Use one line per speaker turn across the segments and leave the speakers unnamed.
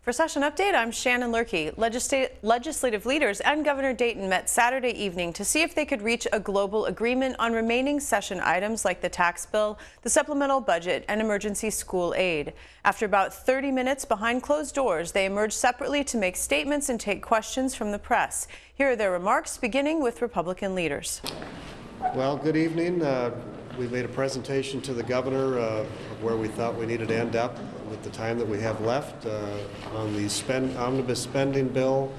For Session Update, I'm Shannon Lurkey. Legislative leaders and Governor Dayton met Saturday evening to see if they could reach a global agreement on remaining session items like the tax bill, the supplemental budget, and emergency school aid. After about 30 minutes behind closed doors, they emerged separately to make statements and take questions from the press. Here are their remarks, beginning with Republican leaders.
Well, good evening. We made a presentation to the governor of where we thought we needed to end up with the time that we have left on the omnibus spending bill.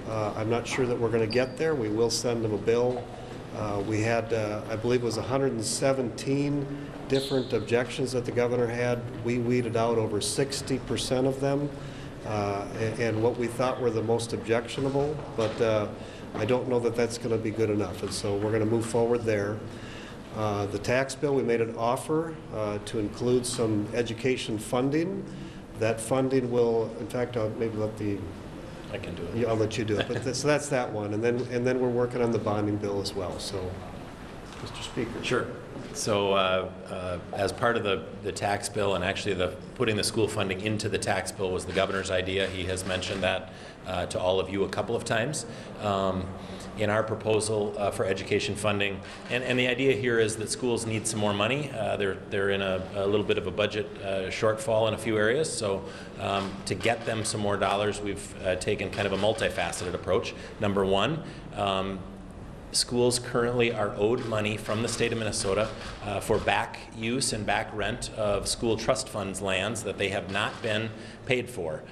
I'm not sure that we're going to get there. We will send them a bill. We had, I believe it was 117 different objections that the governor had. We weeded out over 60% of them and what we thought were the most objectionable, but I don't know that that's going to be good enough, and so we're going to move forward there. The tax bill, we made an offer to include some education funding. That funding will, in fact, I'll maybe let the...
I can do it.
I'll let you do it. But so that's that one, and then we're working on the bonding bill as well. So, Mr. Speaker.
Sure. So as part of the tax bill, and actually putting the school funding into the tax bill was the governor's idea. He has mentioned that to all of you a couple of times. In our proposal for education funding, and the idea here is that schools need some more money. They're in a little bit of a budget shortfall in a few areas, so to get them some more dollars, we've taken kind of a multifaceted approach. Number one, schools currently are owed money from the state of Minnesota for back use and back rent of school trust funds lands that they have not been paid for.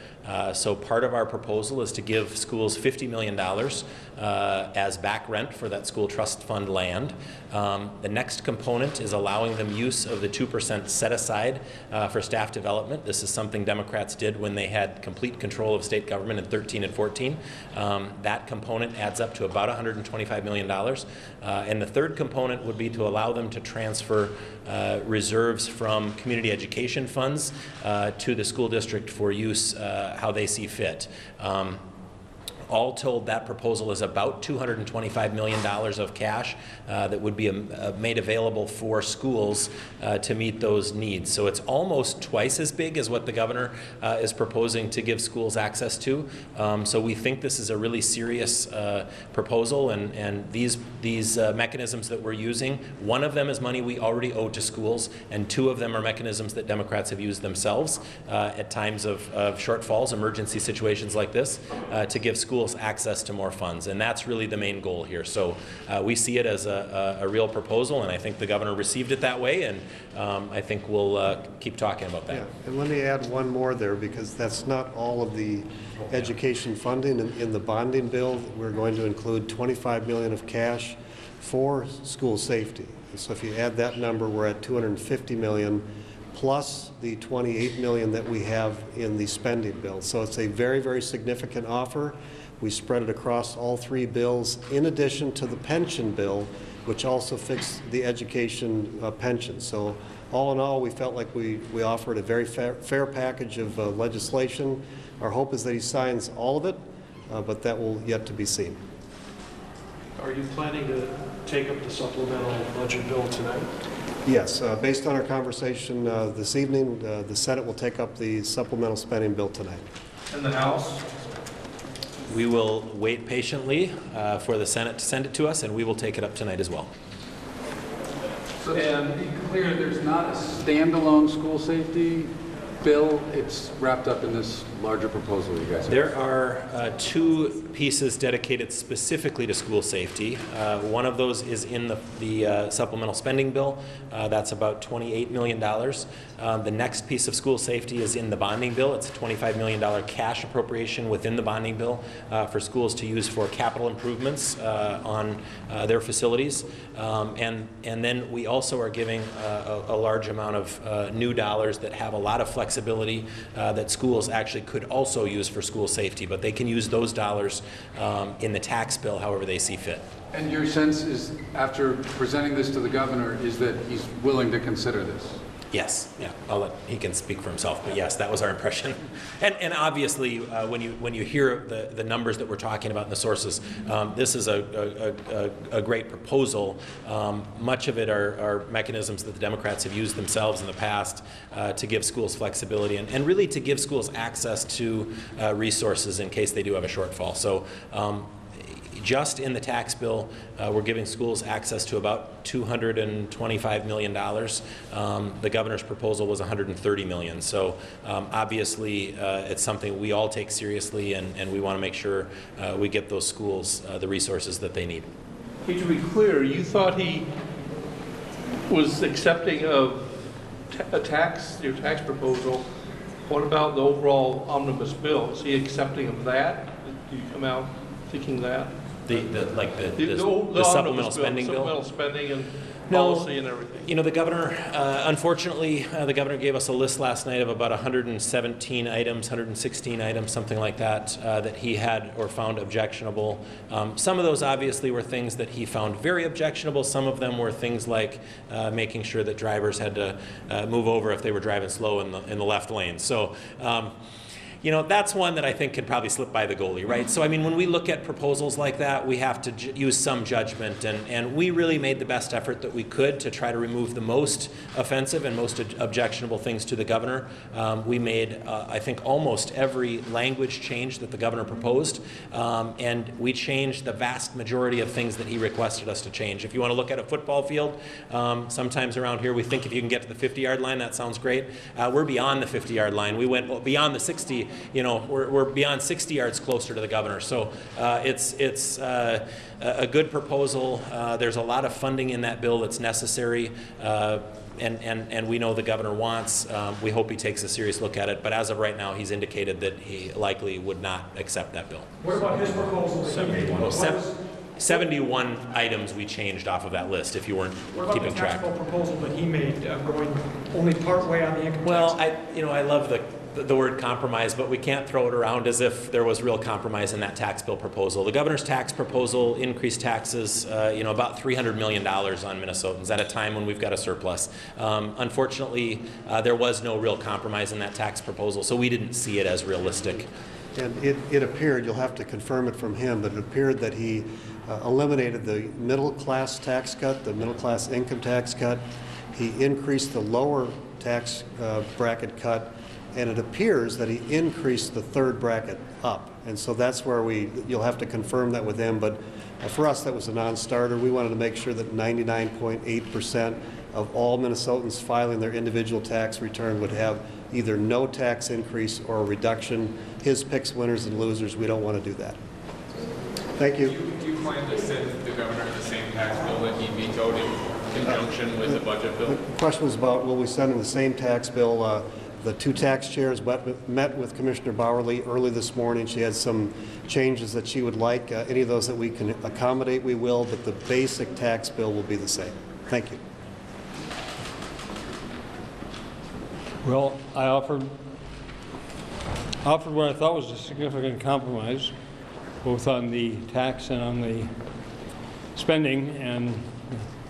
So part of our proposal is to give schools $50 million as back rent for that school trust fund land. The next component is allowing them use of the 2% set aside for staff development. This is something Democrats did when they had complete control of state government in 13 and 14. That component adds up to about $125 million. And the third component would be to allow them to transfer reserves from community education funds to the school district for use how they see fit. All told, that proposal is about $225 million of cash that would be made available for schools to meet those needs. So it's almost twice as big as what the governor is proposing to give schools access to. So we think this is a really serious proposal, and these mechanisms that we're using, one of them is money we already owe to schools, and two of them are mechanisms that Democrats have used themselves at times of shortfalls, emergency situations like this, to give schools access to more funds, and that's really the main goal here. So we see it as a real proposal, and I think the governor received it that way, and I think we'll keep talking about that.
Yeah, and let me add one more there, because that's not all of the education funding. In the bonding bill, we're going to include $25 million of cash for school safety. And so if you add that number, we're at $250 million plus the $28 million that we have in the spending bill. So it's a very, very significant offer. We spread it across all three bills, in addition to the pension bill, which also fixed the education pension. So all in all, we felt like we offered a very fair package of legislation. Our hope is that he signs all of it, but that will yet to be seen.
Are you planning to take up the supplemental budget bill tonight?
Yes, based on our conversation this evening, the Senate will take up the supplemental spending bill tonight.
And the House?
We will wait patiently for the Senate to send it to us, and we will take it up tonight as well.
So to be clear, there's not a standalone school safety bill. It's wrapped up in this larger proposal you guys have.
There are two pieces dedicated specifically to school safety. One of those is in the supplemental spending bill. That's about $28 million. The next piece of school safety is in the bonding bill. It's a $25 million cash appropriation within the bonding bill for schools to use for capital improvements on their facilities. And then we also are giving a large amount of new dollars that have a lot of flexibility that schools actually could also use for school safety, but they can use those dollars in the tax bill however they see fit.
And your sense is, after presenting this to the governor, is that he's willing to consider this?
Yes, yeah, he can speak for himself, but yes, that was our impression. And obviously, when you hear the numbers that we're talking about and the sources, this is a great proposal. Much of it are mechanisms that the Democrats have used themselves in the past to give schools flexibility and really to give schools access to resources in case they do have a shortfall. So. Just in the tax bill, we're giving schools access to about $225 million. The governor's proposal was $130 million. So obviously, it's something we all take seriously, and we want to make sure we get those schools the resources that they need.
To be clear, you thought he was accepting of your tax proposal. What about the overall omnibus bill? Is he accepting of that? Do you come out thinking that?
The supplemental spending bill?
Supplemental spending and policy and everything.
You know, the governor, unfortunately, the governor gave us a list last night of about 117 items, 116 items, something like that, that he had or found objectionable. Some of those obviously were things that he found very objectionable. Some of them were things like making sure that drivers had to move over if they were driving slow in the left lane. So. You know, that's one that I think could probably slip by the goalie, right? So, I mean, when we look at proposals like that, we have to use some judgment, and we really made the best effort that we could to try to remove the most offensive and most objectionable things to the governor. We made, I think, almost every language change that the governor proposed, and we changed the vast majority of things that he requested us to change. If you want to look at a football field, sometimes around here we think if you can get to the 50-yard line, that sounds great. We're beyond the 50-yard line. We went beyond the 60. You know, we're beyond 60 yards closer to the governor. So it's a good proposal. There's a lot of funding in that bill that's necessary, and we know the governor wants. We hope he takes a serious look at it. But as of right now, he's indicated that he likely would not accept that bill.
What about his proposal?
71 items we changed off of that list, if you weren't keeping track.
What about the tax bill proposal that he made, going only part way on the income tax?
Well, I love the word compromise, but we can't throw it around as if there was real compromise in that tax bill proposal. The governor's tax proposal increased taxes, about $300 million on Minnesotans at a time when we've got a surplus. Unfortunately, there was no real compromise in that tax proposal, so we didn't see it as realistic.
And it appeared, you'll have to confirm it from him, but it appeared that he eliminated the middle class tax cut, the middle class income tax cut. He increased the lower tax bracket cut, and it appears that he increased the third bracket up. And so that's where you'll have to confirm that with him, but for us that was a non-starter. We wanted to make sure that 99.8% of all Minnesotans filing their individual tax return would have either no tax increase or a reduction. His picks winners and losers. We don't want to do that. Thank you.
Do you plan to send the governor the same tax bill that he vetoed in conjunction with the budget bill?
The question was about will we send him the same tax bill. The two tax chairs met with Commissioner Bowerly early this morning. She had some changes that she would like. Any of those that we can accommodate, we will, but the basic tax bill will be the same. Thank you.
Well, I offered what I thought was a significant compromise, both on the tax and on the spending, and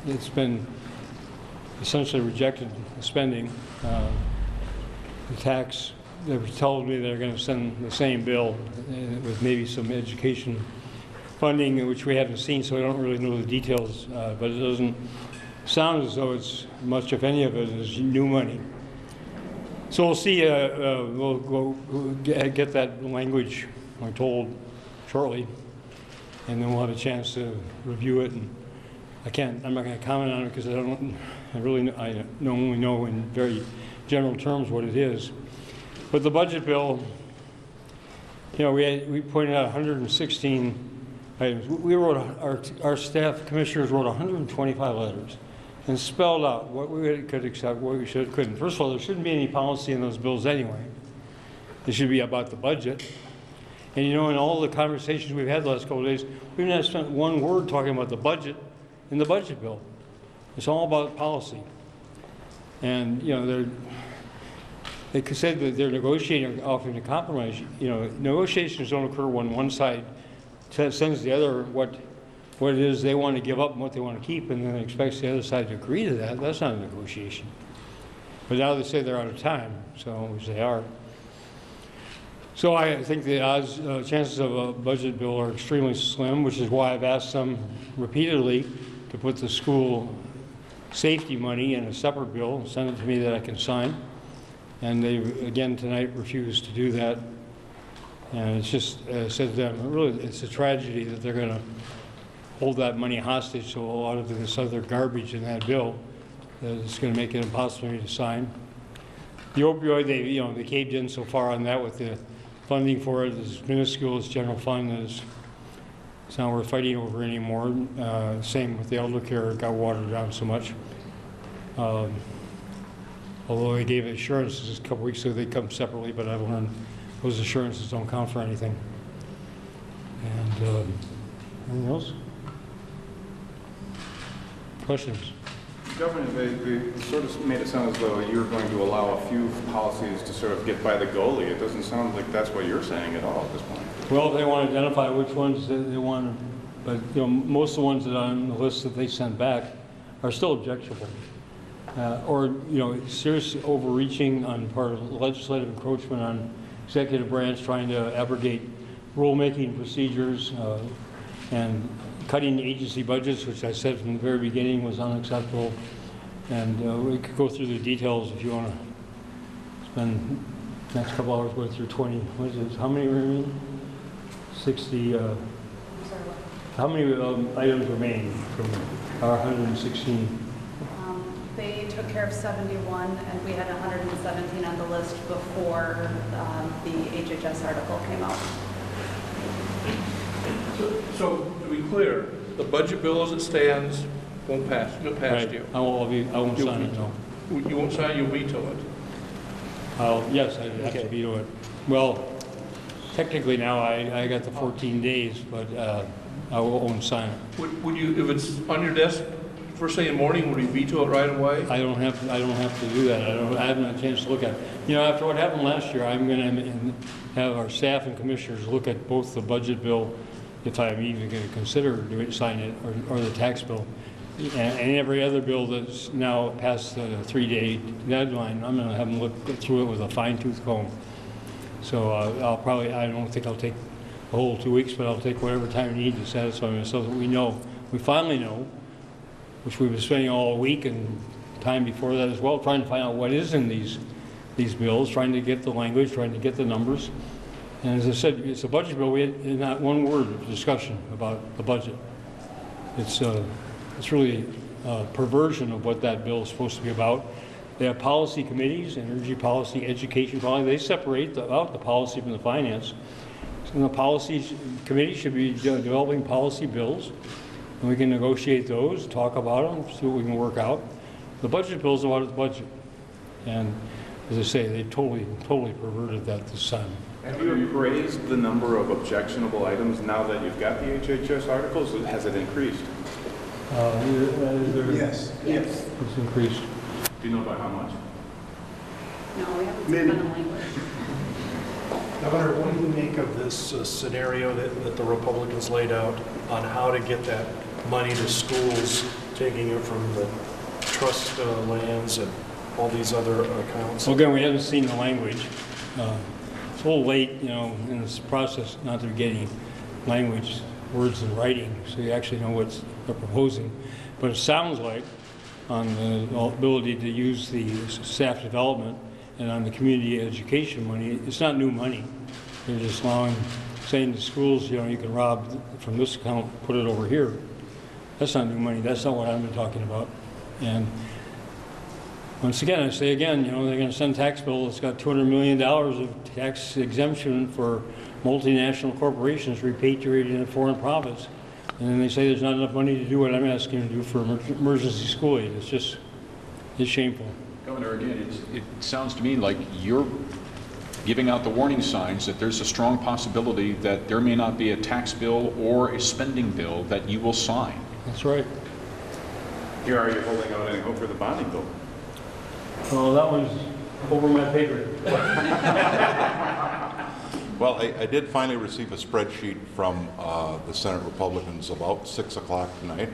it's been essentially rejected, the spending. The tax, they've told me they're going to send the same bill with maybe some education funding, which we haven't seen, so I don't really know the details, but it doesn't sound as though it's much, if any of it, is new money. So we'll see, we'll get that language, I'm told, shortly, and then we'll have a chance to review it. And I'm not going to comment on it because I only know in very general terms what it is. But the budget bill, we pointed out 116 items. We wrote, our staff commissioners wrote 125 letters and spelled out what we could accept, what we couldn't. First of all, there shouldn't be any policy in those bills anyway. It should be about the budget. And in all the conversations we've had the last couple of days, we've not spent one word talking about the budget in the budget bill. It's all about policy. And they said that they're negotiating, offering to compromise. Negotiations don't occur when one side sends the other what it is they want to give up and what they want to keep, and then expects the other side to agree to that. That's not a negotiation. But now they say they're out of time, so, which they are. So I think the chances of a budget bill are extremely slim, which is why I've asked them repeatedly to put the school safety money in a separate bill and send it to me that I can sign. And they, again, tonight refused to do that. And it's just, said to them, really, it's a tragedy that they're going to hold that money hostage to a lot of this other garbage in that bill that is going to make it impossible for me to sign. The opioid, they caved in so far on that with the funding for it is minuscule. It's general fund. It's not worth fighting over anymore. Same with the elder care. It got watered down so much. Although they gave assurances a couple weeks ago, they come separately, but I've learned those assurances don't count for anything. And anything else? Questions?
Governor, they sort of made it sound as though you're going to allow a few policies to sort of get by the goalie. It doesn't sound like that's what you're saying at all at this point.
Well, if they want to identify which ones they want, but most of the ones that are on the list that they sent back are still objectionable. Or serious overreaching on part of legislative encroachment on executive branch, trying to abrogate rulemaking procedures and cutting agency budgets, which I said from the very beginning was unacceptable. And we could go through the details if you want to spend the next couple hours going through 20. What is it? How many remain? 60. How many items remain from our 116?
They took care of 71, and we had 117 on the list before the HHS article came out.
So to be clear, the budget bill as it stands won't pass. It'll pass
Right.
you.
I won't sign it, no.
You won't sign. You'll veto it.
Yes, I have to veto it. Well, technically now I got the 14 days, but I won't sign it.
Would you, if it's on your desk first thing in the morning, would you veto it right away?
I don't have to do that. I haven't had a chance to look at it. After what happened last year, I'm going to have our staff and commissioners look at both the budget bill, if I'm even going to consider sign it, or the tax bill, and every other bill that's now past the 3-day deadline. I'm going to have them look through it with a fine-tooth comb. So I don't think I'll take the whole 2 weeks, but I'll take whatever time I need to satisfy myself that we finally know, which we've been spending all week and time before that as well, trying to find out what is in these bills, trying to get the language, trying to get the numbers. And as I said, it's a budget bill. We had not one word of discussion about the budget. It's really a perversion of what that bill is supposed to be about. They have policy committees, energy policy, education policy. They separate out the policy from the finance. And the policy committee should be developing policy bills. And we can negotiate those, talk about them, see what we can work out. The budget bill is about the budget. And as I say, they totally perverted that this time.
Have you raised the number of objectionable items now that you've got the HHS articles? Has it increased?
Yes.
It's increased.
Do you know by how much?
No, we haven't spent the language.
Governor, what do you make of this scenario that the Republicans laid out on how to get that money to schools, taking it from the trust lands and all these other accounts?
Well, again, we haven't seen the language. It's a little late, in this process, not to be getting language, words in writing, so you actually know what they're proposing. But it sounds like, on the ability to use the staff development and on the community education money, it's not new money. They're just saying to schools, you can rob from this account, put it over here. That's not new money. That's not what I've been talking about. And once again, I say again, they're going to send a tax bill that's got $200 million of tax exemption for multinational corporations repatriating in foreign profits. And then they say there's not enough money to do what I'm asking them to do for emergency school aid. It's shameful.
Governor, again, it sounds to me like you're giving out the warning signs that there's a strong possibility that there may not be a tax bill or a spending bill that you will sign.
That's right.
Here are you holding out any hope for the bonding bill?
Well, that one's over my pay grade.
Well, I did finally receive a spreadsheet from the Senate Republicans about 6 o'clock tonight,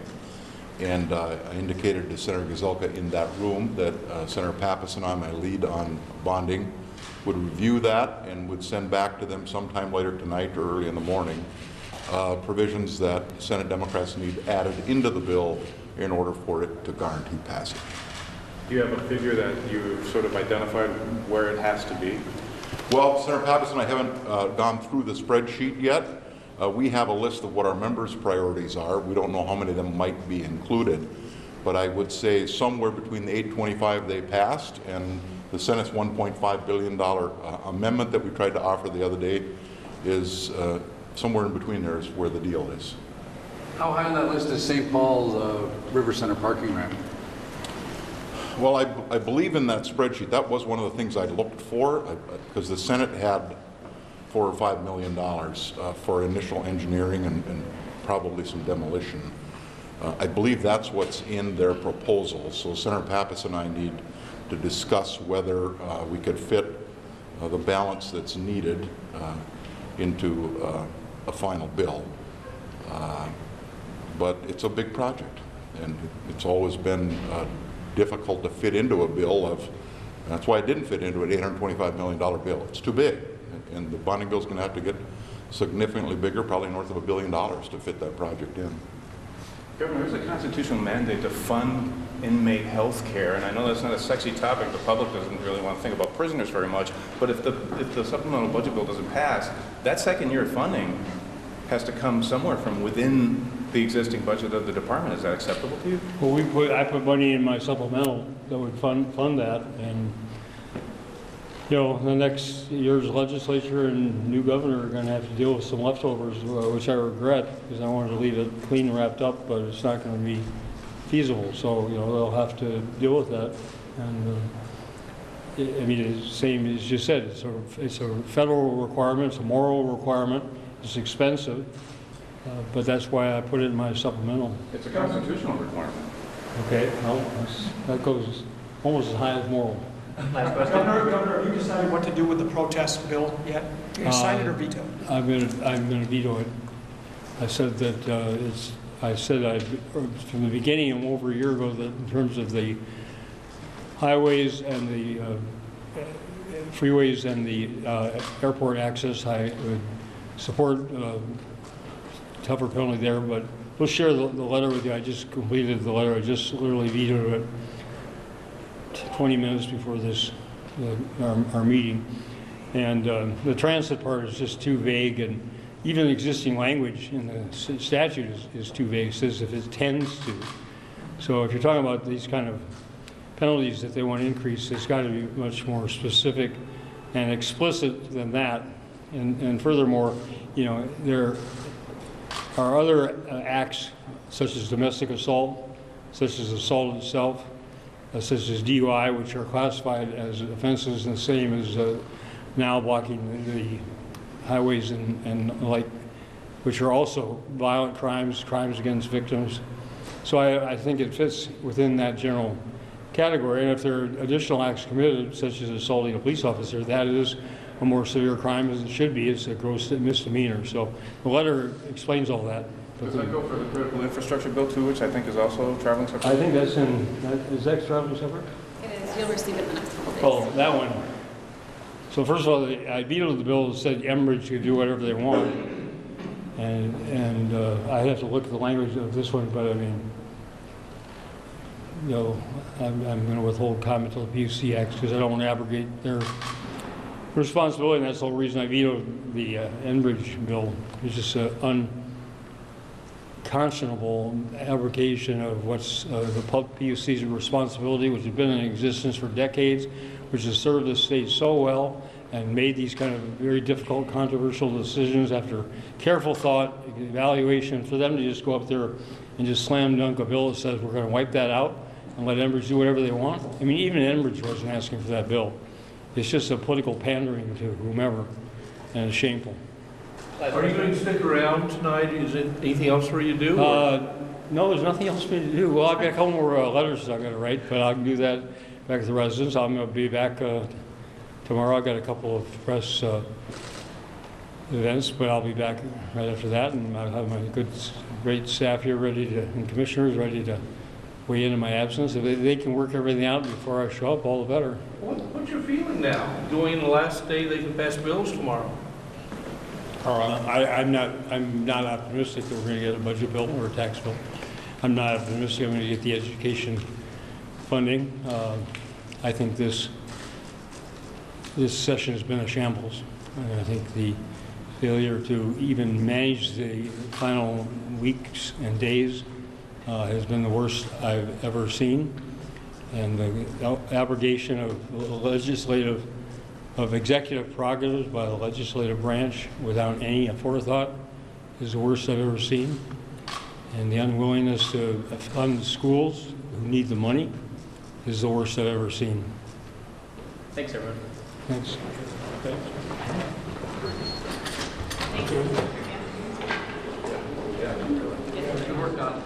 And I indicated to Senator Gazelka in that room that Senator Pappas and I, my lead on bonding, would review that and would send back to them sometime later tonight or early in the morning provisions that Senate Democrats need added into the bill in order for it to guarantee passage.
Do you have a figure that you've sort of identified where it has to be?
Well, Senator Pappas and I haven't gone through the spreadsheet yet. We have a list of what our members' priorities are. We don't know how many of them might be included, but I would say somewhere between the 825 they passed and the Senate's $1.5 billion amendment that we tried to offer the other day is somewhere in between there is where the deal is.
How high on that list is St. Paul's River Center parking ramp?
Well, I believe in that spreadsheet. That was one of the things I looked for because the Senate had $4 or $5 million for initial engineering and probably some demolition. I believe that's what's in their proposal. So Senator Pappas and I need to discuss whether we could fit the balance that's needed into a final bill. But it's a big project, and it's always been difficult to fit into a bill of, that's why it didn't fit into an $825 million bill. It's too big, and the bonding bill's going to have to get significantly bigger, probably north of $1 billion to fit that project in.
Governor, there's a constitutional mandate to fund inmate health care, and I know that's not a sexy topic. The public doesn't really want to think about prisoners very much, but if the supplemental budget bill doesn't pass, that second year of funding has to come somewhere from within the existing budget of the department. Is that acceptable to you?
Well, I put money in my supplemental that would fund that, and you know, the next year's legislature and new governor are going to have to deal with some leftovers, which I regret because I wanted to leave it clean and wrapped up, but it's not going to be feasible. So you know, they'll have to deal with that. And I mean, it's the same as you said. It's a federal requirement. It's a moral requirement. It's expensive, but that's why I put it in my supplemental.
It's a constitutional requirement.
Okay, well, that goes almost as high as moral.
Governor, have you decided what to do with the protest bill yet? You sign it or veto it?
I'm going to veto it. I said that from the beginning, over a year ago, that in terms of the highways and the freeways and the airport access, I would support tougher penalty there, but we'll share the letter with you. I just completed the letter. I just literally vetoed it 20 minutes before this our meeting. And the transit part is just too vague, and even existing language in the statute is too vague. It says if it tends to. So if you're talking about these kind of penalties that they want to increase, it's got to be much more specific and explicit than that. And furthermore, you know, there are other acts such as domestic assault, such as assault itself, such as DUI, which are classified as offenses the same as now blocking the highways and like, which are also violent crimes, crimes against victims. So I think it fits within that general category. And if there are additional acts committed, such as assaulting a police officer, that is a more severe crime as it should be. It's a gross misdemeanor. So the letter explains all that.
Does that go for the critical infrastructure bill too, which I think is also traveling separate?
I think that's is that traveling separate?
It is. You'll receive it in the next couple days.
Oh, that one. So first of all, I vetoed the bill that said Enbridge could do whatever they want. And I have to look at the language of this one, but I mean, you know, I'm going to withhold comment till the PUC acts because I don't want to abrogate their responsibility, and that's the whole reason I vetoed the Enbridge bill. It's just an unconscionable abrogation of what's the PUC's responsibility, which has been in existence for decades, which has served the state so well and made these kind of very difficult, controversial decisions after careful thought, evaluation. For them to just go up there and just slam dunk a bill that says we're going to wipe that out and let Enbridge do whatever they want. I mean, even Enbridge wasn't asking for that bill. It's just a political pandering to whomever, and it's shameful.
Are you going to stick around tonight? Is it anything else for you to do?
No, there's nothing else for me to do. Well, I've got a couple more letters I've got to write, but I can do that back at the residence. I'm going to be back tomorrow. I've got a couple of press events, but I'll be back right after that, and I'll have my great staff here ready to, and commissioners ready to weigh in my absence. If they can work everything out before I show up, all the better.
What's your feeling now, doing the last day they can pass bills tomorrow?
I'm not optimistic that we're going to get a budget bill or a tax bill. I'm not optimistic I'm going to get the education funding. I think this session has been a shambles. And I think the failure to even manage the final weeks and days has been the worst I've ever seen. And the abrogation of executive prerogatives by the legislative branch without any forethought is the worst I've ever seen. And the unwillingness to fund schools who need the money is the worst I've ever seen.
Thanks, everyone.
Thanks.
Thank you.
Good work, Don.